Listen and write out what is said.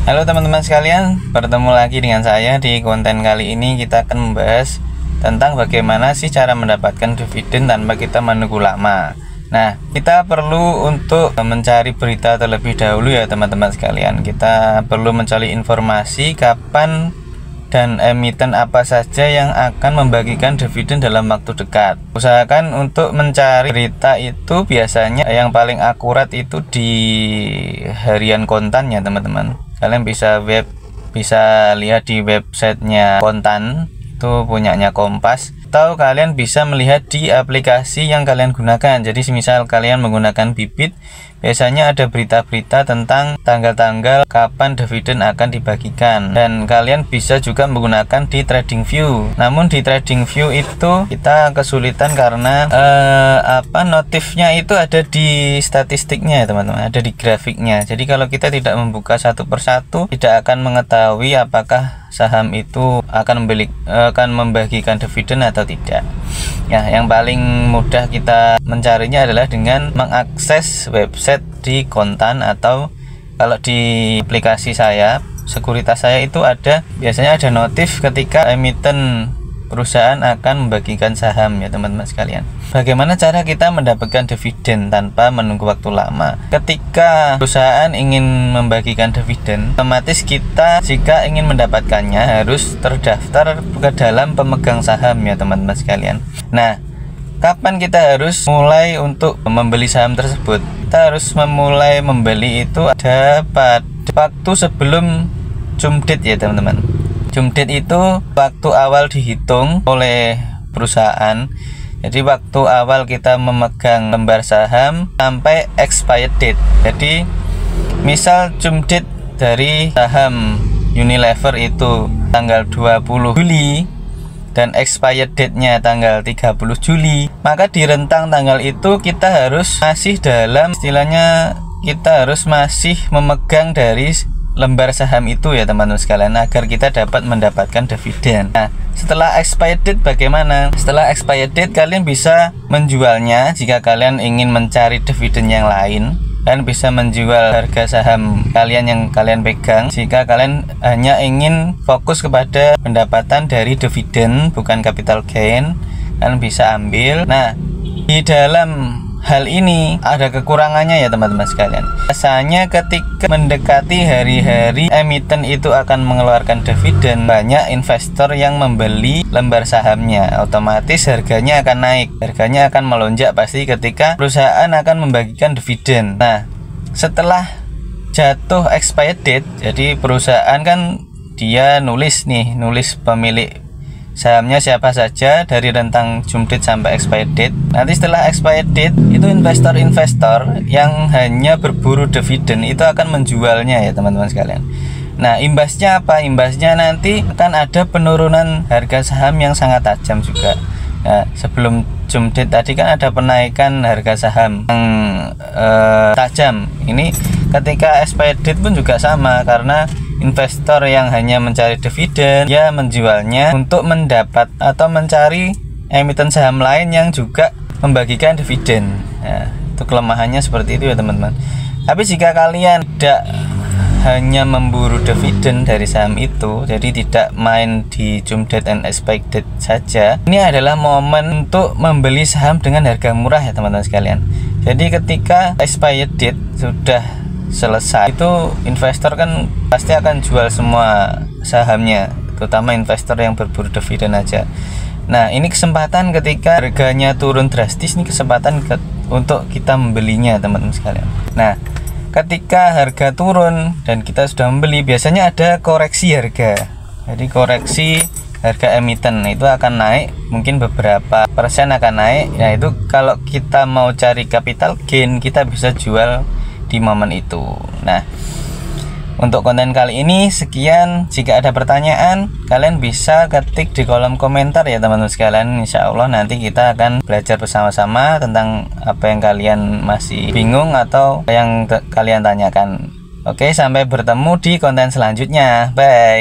Halo teman-teman sekalian, bertemu lagi dengan saya. Di konten kali ini kita akan membahas tentang bagaimana sih cara mendapatkan dividen tanpa kita menunggu lama. Nah, kita perlu untuk mencari berita terlebih dahulu ya teman-teman sekalian. Kita perlu mencari informasi kapan dan emiten apa saja yang akan membagikan dividen dalam waktu dekat. Usahakan untuk mencari berita itu biasanya yang paling akurat itu di harian kontan ya teman-teman. Kalian bisa lihat di websitenya Kontan, itu punyanya Kompas, atau kalian bisa melihat di aplikasi yang kalian gunakan. Jadi misal kalian menggunakan Bibit, biasanya ada berita-berita tentang tanggal-tanggal kapan dividen akan dibagikan, dan kalian bisa juga menggunakan di TradingView. Namun di TradingView itu kita kesulitan karena notifnya itu ada di statistiknya ya teman-teman, ada di grafiknya. Jadi kalau kita tidak membuka satu persatu, tidak akan mengetahui apakah saham itu akan membagikan dividen atau tidak. Ya, yang paling mudah kita mencarinya adalah dengan mengakses website di Kontan, atau kalau di aplikasi saya, sekuritas saya itu biasanya ada notif ketika emiten perusahaan akan membagikan saham ya teman-teman sekalian. Bagaimana cara kita mendapatkan dividen tanpa menunggu waktu lama? Ketika perusahaan ingin membagikan dividen, otomatis kita jika ingin mendapatkannya harus terdaftar ke dalam pemegang saham ya teman-teman sekalian. Nah, kapan kita harus mulai untuk membeli saham tersebut? Kita harus memulai membeli itu ada pada waktu sebelum Jumdate ya teman-teman. Jumdate itu waktu awal dihitung oleh perusahaan. Jadi waktu awal kita memegang lembar saham sampai expired date. Jadi misal Jumdate dari saham Unilever itu tanggal 20 Juli dan expired date-nya tanggal 30 Juli, maka di rentang tanggal itu kita harus masih dalam istilahnya, kita harus masih memegang dari lembar saham itu ya teman-teman sekalian, agar kita dapat mendapatkan dividen. Nah, setelah expired date bagaimana? Setelah expired date kalian bisa menjualnya. Jika kalian ingin mencari dividen yang lain, kalian bisa menjual harga saham kalian yang kalian pegang. Jika kalian hanya ingin fokus kepada pendapatan dari dividen, bukan capital gain, kalian bisa ambil. Nah, di dalam hal ini ada kekurangannya ya teman-teman sekalian. Biasanya ketika mendekati hari-hari emiten itu akan mengeluarkan dividen, banyak investor yang membeli lembar sahamnya. Otomatis harganya akan naik, harganya akan melonjak pasti ketika perusahaan akan membagikan dividen. Nah, setelah jatuh expired date, jadi perusahaan kan dia nulis pemilik sahamnya siapa saja dari rentang Jumdate sampai expired date. Nanti setelah expired date itu investor-investor yang hanya berburu dividen itu akan menjualnya ya teman-teman sekalian. Nah, imbasnya apa? Imbasnya nanti akan ada penurunan harga saham yang sangat tajam juga. Nah, sebelum Jumdate tadi kan ada penaikan harga saham yang tajam. Ini ketika expired date pun juga sama, karena investor yang hanya mencari dividen, dia menjualnya untuk mendapat atau mencari emiten saham lain yang juga membagikan dividen. Nah, itu kelemahannya seperti itu ya teman-teman. Tapi jika kalian tidak hanya memburu dividen dari saham itu, jadi tidak main di Jumdate and expired date saja, ini adalah momen untuk membeli saham dengan harga murah ya teman-teman sekalian. Jadi ketika expired date sudah selesai, itu investor kan pasti akan jual semua sahamnya, terutama investor yang berburu dividen aja. Nah, ini kesempatan ketika harganya turun drastis, ini kesempatan untuk kita membelinya teman-teman sekalian. Nah, ketika harga turun dan kita sudah membeli, biasanya ada koreksi harga. Jadi koreksi harga emiten itu akan naik, mungkin beberapa persen akan naik. Nah, itu kalau kita mau cari capital gain, kita bisa jual di momen itu. Nah, untuk konten kali ini sekian. Jika ada pertanyaan, kalian bisa ketik di kolom komentar ya teman-teman sekalian. Insya Allah nanti kita akan belajar bersama-sama tentang apa yang kalian masih bingung atau yang kalian tanyakan. Oke, sampai bertemu di konten selanjutnya. Bye.